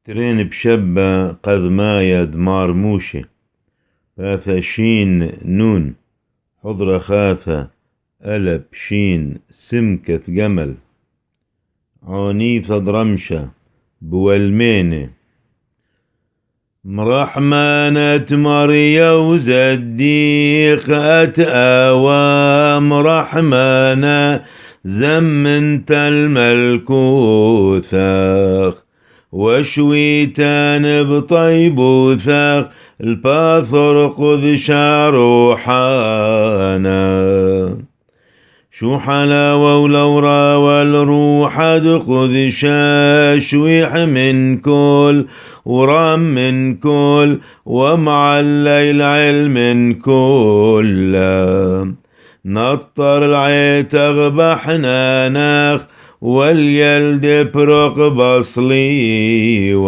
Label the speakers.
Speaker 1: ترين بشبة قذ مايا دمار موشي فاثا شين نون حضرة خاثة ألب شين سمكة جمل عونيثة درمشة بوالميني مرحمانة مريا وزديق أوام رحمانة زمنت الملكوثاخ وشويتان بطيب وثاخ الباثر قذ شاروحانا شو حلاوة ولورا والروح خذ شاشويح من كل ورام من كل ومع الليل علم كل نطر العيت اغبحنا ناخ واليلد برق بصليوه